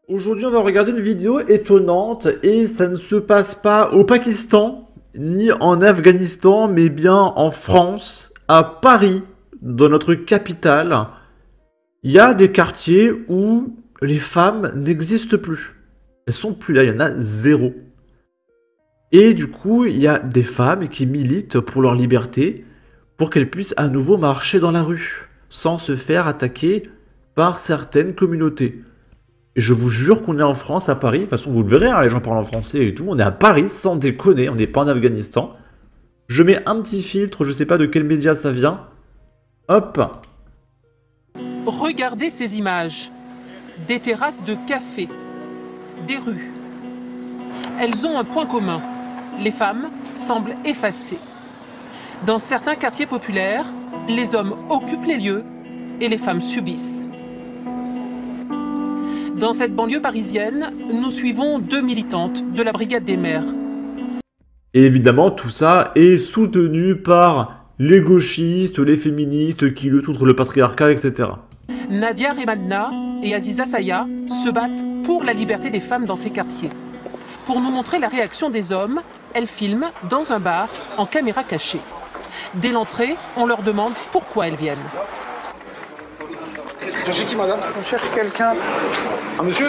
Aujourd'hui, on va regarder une vidéo étonnante et ça ne se passe pas au Pakistan ni en Afghanistan, mais bien en France, à Paris, dans notre capitale. Il y a des quartiers où les femmes n'existent plus. Elles sont plus là, il y en a zéro. Et du coup, il y a des femmes qui militent pour leur liberté, pour qu'elles puissent à nouveau marcher dans la rue, sans se faire attaquer par certaines communautés. Et je vous jure qu'on est en France, à Paris. De toute façon, vous le verrez, hein, les gens parlent en français et tout. On est à Paris, sans déconner. On n'est pas en Afghanistan. Je mets un petit filtre, je sais pas de quel média ça vient. Hop. Regardez ces images. Des terrasses de café. Des rues. Elles ont un point commun. Les femmes semblent effacées. Dans certains quartiers populaires, les hommes occupent les lieux et les femmes subissent. Dans cette banlieue parisienne, nous suivons deux militantes de la Brigade des mères. Et évidemment, tout ça est soutenu par les gauchistes, les féministes qui luttent contre le patriarcat, etc. Nadia Remadna et Aziza Saya se battent pour la liberté des femmes dans ces quartiers. Pour nous montrer la réaction des hommes, elles filment dans un bar en caméra cachée. Dès l'entrée, on leur demande pourquoi elles viennent. Cherchez qui, madame? On cherche quelqu'un. Un monsieur?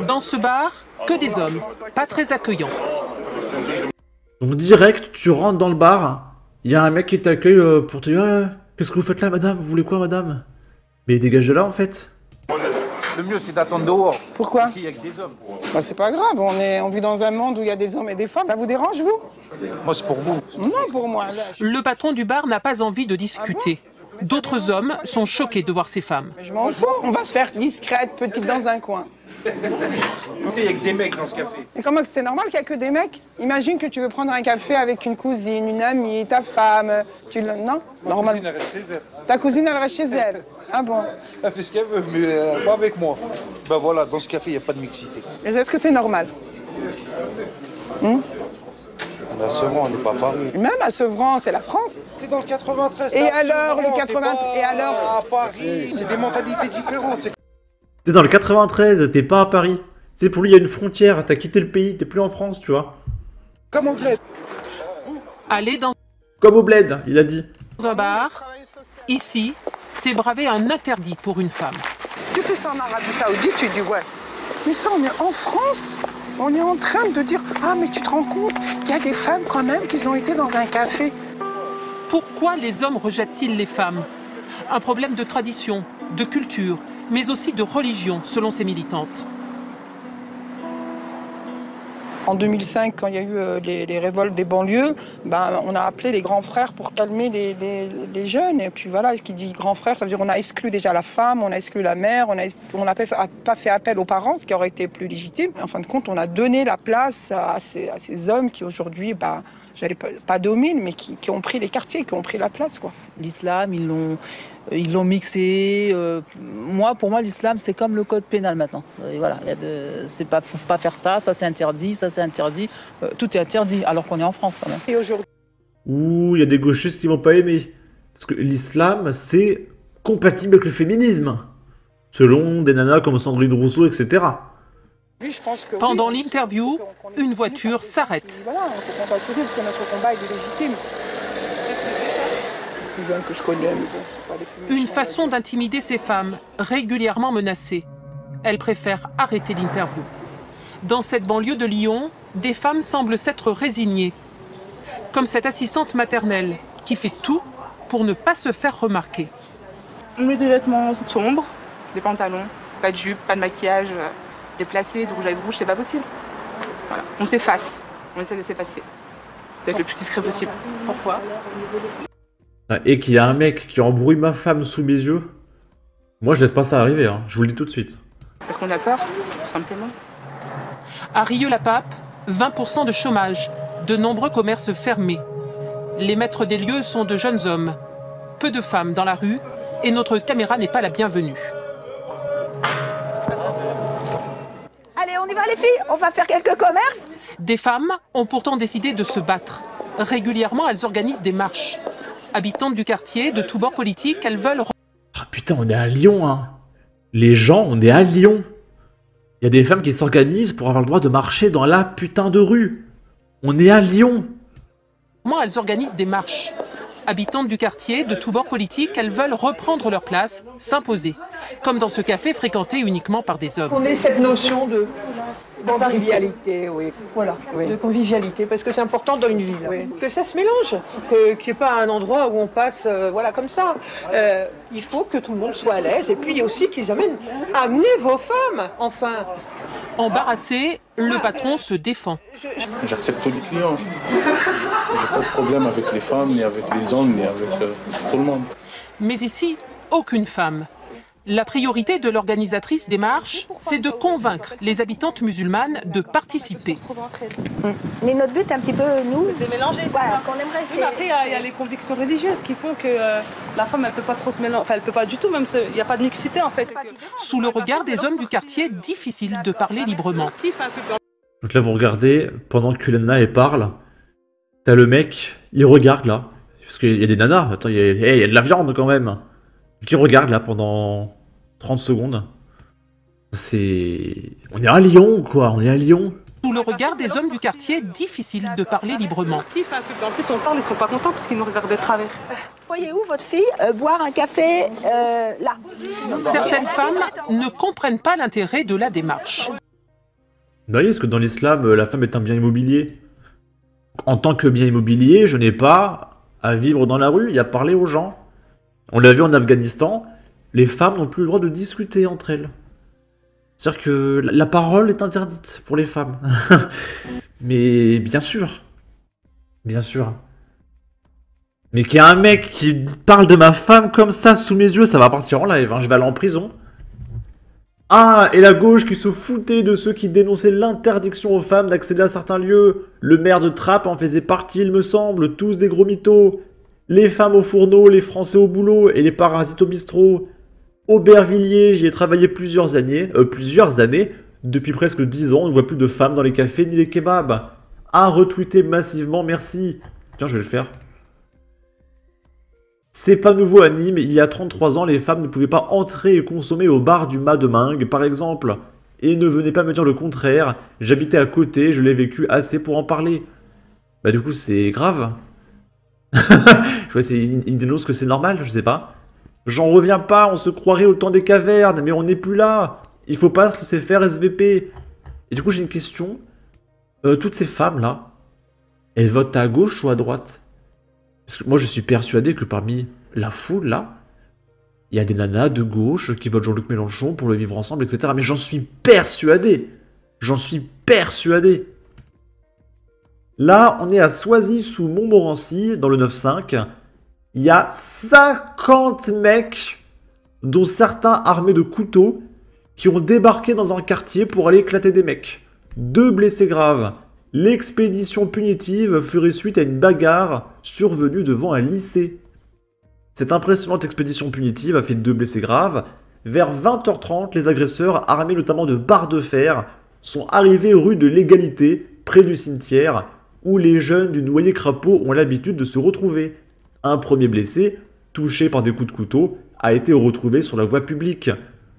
Dans ce bar, que des hommes, pas très accueillants. Donc direct, tu rentres dans le bar, il y a un mec qui t'accueille pour te dire qu'est-ce que vous faites là, madame? Vous voulez quoi, madame? Mais dégage de là, en fait. Le mieux, c'est d'attendre dehors. Pourquoi? Ici, il y a que des hommes. Bah, c'est pas grave, on vit dans un monde où il y a des hommes et des femmes. Ça vous dérange, vous? Moi, c'est pour vous. Non, pour moi. Là, Le patron du bar n'a pas envie de discuter. D'autres hommes sont choqués de voir ces femmes. je m'en fous, on va se faire discrète, petite dans un coin. Il y a que des mecs dans ce café. Et comment c'est normal qu'il n'y a que des mecs? Imagine que tu veux prendre un café avec une cousine, une amie, ta femme. Non? Normal. Elle reste chez elle. Ta cousine, elle reste chez elle. Ah bon? Elle fait ce qu'elle veut, mais pas avec moi. Ben voilà, dans ce café, il n'y a pas de mixité. Et est-ce que c'est normal? Ben, c'est vrai, on n'est pas à Paris. Même à Sevran, c'est la France. T'es dans le 93. Et t'es à alors, Sevran, le 80 t'es pas et alors à Paris, c'est des mentalités différentes. T'es dans le 93, t'es pas à Paris. Tu sais, pour lui, il y a une frontière, t'as quitté le pays, t'es plus en France, tu vois. Comme au bled. Aller dans Comme au bled, il a dit. un bar, ici, c'est braver un interdit pour une femme. Tu fais ça en Arabie Saoudite, tu dis ouais. Mais ça, on est en France. On est en train de dire ah, mais tu te rends compte, il y a des femmes quand même qui ont été dans un café. Pourquoi les hommes rejettent-ils les femmes? Un problème de tradition, de culture, mais aussi de religion, selon ces militantes. En 2005, quand il y a eu les révoltes des banlieues, ben, on a appelé les grands frères pour calmer les jeunes. Et puis voilà, qui dit grand frère, ça veut dire qu'on a exclu déjà la femme, on a exclu la mère, on n'a pas fait appel aux parents, ce qui aurait été plus légitime. En fin de compte, on a donné la place à ces hommes qui aujourd'hui, ben, j'allais pas dominent, mais qui ont pris les quartiers, qui ont pris la place, quoi. L'islam, ils l'ont mixé. Pour moi, l'islam, c'est comme le code pénal maintenant. Et voilà, faut pas faire ça, ça c'est interdit, ça c'est interdit. Tout est interdit, alors qu'on est en France quand même. Et aujourd'hui, Ouh, il y a des gauchistes qui vont pas aimer. Parce que l'islam, c'est compatible avec le féminisme. Selon des nanas comme Sandrine Rousseau, etc. je pense que Pendant oui, l'interview, une voiture s'arrête. Voilà, il faut qu'on soit soudés parce que notre combat est légitime. Les plus jeunes que je connais, mais bon, c'est pas les plus Une méchants. façon d'intimider ces femmes, régulièrement menacées. Elles préfèrent arrêter l'interview. Dans cette banlieue de Lyon, des femmes semblent s'être résignées. Comme cette assistante maternelle, qui fait tout pour ne pas se faire remarquer. On met des vêtements sombres, des pantalons, pas de jupe, pas de maquillage, déplacé, de rouge à lèvres rouge, c'est pas possible. Voilà. On s'efface, on essaie de s'effacer, d'être le plus discret possible. Pourquoi? Et qu'il y a un mec qui embrouille ma femme sous mes yeux. Moi, je laisse pas ça arriver, hein. Je vous le dis tout de suite. Parce qu'on a peur, tout simplement. À Rieux-la-Pape, 20% de chômage, de nombreux commerces fermés. Les maîtres des lieux sont de jeunes hommes. Peu de femmes dans la rue et notre caméra n'est pas la bienvenue. Allez, on y va les filles, on va faire quelques commerces. Des femmes ont pourtant décidé de se battre. Régulièrement, elles organisent des marches. Habitantes du quartier, de tous bords politiques, elles veulent... Ah putain, on est à Lyon, hein. Les gens, on est à Lyon. Il y a des femmes qui s'organisent pour avoir le droit de marcher dans la putain de rue. On est à Lyon. Elles organisent des marches. Habitantes du quartier, de tous bords politiques, elles veulent reprendre leur place, s'imposer. Comme dans ce café fréquenté uniquement par des hommes. On ait cette notion de convivialité, oui. Voilà, de convivialité, parce que c'est important dans une ville. Oui. Que ça se mélange, qu'il n'y ait pas un endroit où on passe, voilà, comme ça. Il faut que tout le monde soit à l'aise, et puis aussi qu'ils amenez vos femmes, enfin. Embarrassé, le patron se défend. J'accepte tous les clients. J'ai pas de problème avec les femmes, ni avec les hommes, ni avec tout le monde. Mais ici, aucune femme. La priorité de l'organisatrice des marches, c'est de convaincre les habitantes musulmanes de participer. Mais notre but, un petit peu, nous, c'est de mélanger. Voilà, ce qu'on aimerait, c'est... Après, il y a les convictions religieuses qui font que la femme, elle peut pas trop se mélanger. Enfin, elle peut pas du tout, même il n'y a pas de mixité, en fait. Sous le regard des hommes du quartier, difficile de parler librement. Donc là, vous regardez, pendant que Lana elle parle, t'as le mec, il regarde là. Parce qu'il y a des nanas, attends, il y a de la viande quand même. Qui regarde là pendant 30 secondes. On est à Lyon, quoi, on est à Lyon. Sous le regard des hommes du quartier, difficile de parler librement. En plus, on parle, ils sont pas contents parce qu'ils nous regardent de travers. Voyez où votre fille boire un café là. Certaines femmes ne comprennent pas l'intérêt de la démarche. Vous voyez, parce que dans l'islam, la femme est un bien immobilier. En tant que bien immobilier, je n'ai pas à vivre dans la rue et à parler aux gens. On l'a vu en Afghanistan, les femmes n'ont plus le droit de discuter entre elles. C'est-à-dire que la parole est interdite pour les femmes. Mais bien sûr. Bien sûr. Mais qu'il y a un mec qui parle de ma femme comme ça sous mes yeux, ça va partir en live, hein. Je vais aller en prison. Ah, et la gauche qui se foutait de ceux qui dénonçaient l'interdiction aux femmes d'accéder à certains lieux. Le maire de Trappes en faisait partie, il me semble, tous des gros mythos. Les femmes au fourneau, les Français au boulot et les parasites au bistrot. Aubervilliers, j'y ai travaillé plusieurs années. Depuis presque 10 ans, on ne voit plus de femmes dans les cafés ni les kebabs. À retweeter massivement, merci. Tiens, je vais le faire. C'est pas nouveau à Nîmes, il y a 33 ans, les femmes ne pouvaient pas entrer et consommer au bar du Mas de Mingue, par exemple. Et ne venez pas me dire le contraire, j'habitais à côté, je l'ai vécu assez pour en parler. Bah du coup, c'est grave. Il dénonce que c'est normal, je sais pas. J'en reviens pas, on se croirait au temps des cavernes, mais on n'est plus là. Il faut pas se laisser faire SVP. Et du coup, j'ai une question. Toutes ces femmes-là, elles votent à gauche ou à droite? Parce que moi, je suis persuadé que parmi la foule, là, il y a des nanas de gauche qui votent Jean-Luc Mélenchon pour le vivre ensemble, etc. Mais j'en suis persuadé. J'en suis persuadé. Là, on est à Soisy sous Montmorency, dans le 9-5. Il y a 50 mecs, dont certains armés de couteaux, qui ont débarqué dans un quartier pour aller éclater des mecs. 2 blessés graves. L'expédition punitive ferait suite à une bagarre survenue devant un lycée. Cette impressionnante expédition punitive a fait 2 blessés graves. Vers 20h30, les agresseurs, armés notamment de barres de fer, sont arrivés rue de l'Égalité, près du cimetière, où les jeunes du noyer crapaud ont l'habitude de se retrouver. Un premier blessé, touché par des coups de couteau, a été retrouvé sur la voie publique.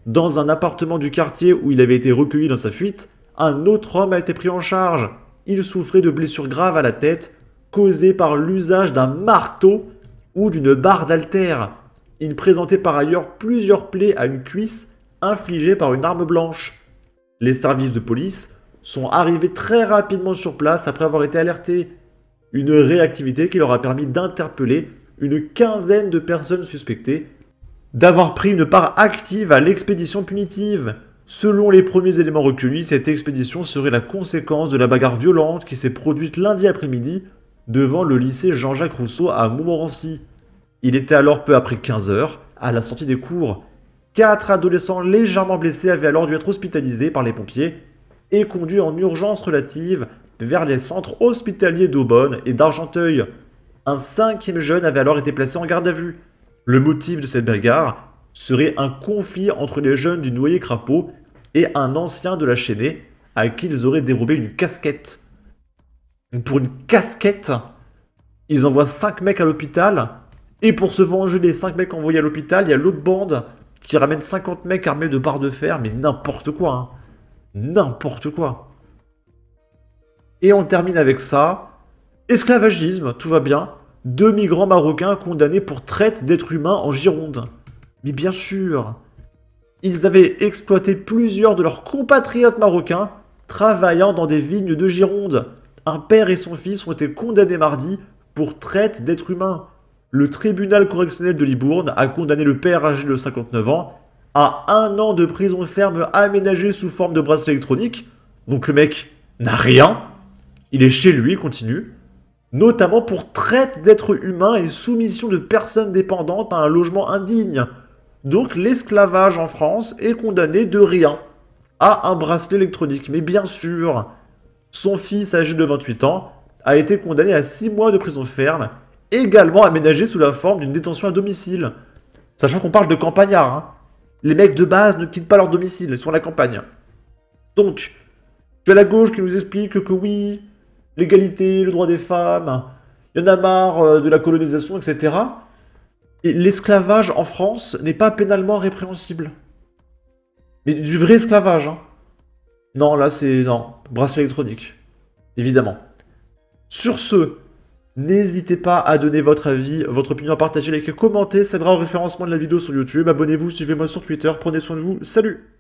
Dans un appartement du quartier où il avait été recueilli dans sa fuite, un autre homme a été pris en charge. Il souffrait de blessures graves à la tête, causées par l'usage d'un marteau ou d'une barre d'haltère. Il présentait par ailleurs plusieurs plaies à une cuisse infligées par une arme blanche. Les services de police sont arrivés très rapidement sur place après avoir été alertés. Une réactivité qui leur a permis d'interpeller une quinzaine de personnes suspectées d'avoir pris une part active à l'expédition punitive. Selon les premiers éléments recueillis, cette expédition serait la conséquence de la bagarre violente qui s'est produite lundi après-midi devant le lycée Jean-Jacques Rousseau à Montmorency. Il était alors peu après 15 h, à la sortie des cours. 4 adolescents légèrement blessés avaient alors dû être hospitalisés par les pompiers et conduits en urgence relative vers les centres hospitaliers d'Aubonne et d'Argenteuil. Un 5e jeune avait alors été placé en garde à vue. Le motif de cette bagarre serait un conflit entre les jeunes du noyer crapaud et un ancien de la Chênaie à qui ils auraient dérobé une casquette. Pour une casquette, ils envoient 5 mecs à l'hôpital, et pour se venger des 5 mecs envoyés à l'hôpital, il y a l'autre bande qui ramène 50 mecs armés de barres de fer, mais n'importe quoi. Hein. N'importe quoi. Et on termine avec ça. Esclavagisme, tout va bien. 2 migrants marocains condamnés pour traite d'êtres humains en Gironde. Mais bien sûr, ils avaient exploité plusieurs de leurs compatriotes marocains travaillant dans des vignes de Gironde. Un père et son fils ont été condamnés mardi pour traite d'êtres humains. Le tribunal correctionnel de Libourne a condamné le père âgé de 59 ans à 1 an de prison ferme aménagée sous forme de bracelet électronique. Donc le mec n'a rien. Il est chez lui, il continue. Notamment pour traite d'êtres humains et soumission de personnes dépendantes à un logement indigne. Donc l'esclavage en France est condamné de rien à un bracelet électronique. Mais bien sûr, son fils âgé de 28 ans a été condamné à 6 mois de prison ferme, également aménagé sous la forme d'une détention à domicile. Sachant qu'on parle de campagnards, hein. Les mecs de base ne quittent pas leur domicile, ils sont à la campagne. Donc, tu as la gauche qui nous explique que oui, l'égalité, le droit des femmes, il y en a marre de la colonisation, etc. Et l'esclavage en France n'est pas pénalement répréhensible. Mais du vrai esclavage, hein. Non, là c'est... non, bracelet électronique. Évidemment. Sur ce, n'hésitez pas à donner votre avis, votre opinion, à partager, liker, commenter, ça aidera au référencement de la vidéo sur YouTube. Abonnez-vous, suivez-moi sur Twitter, prenez soin de vous, salut!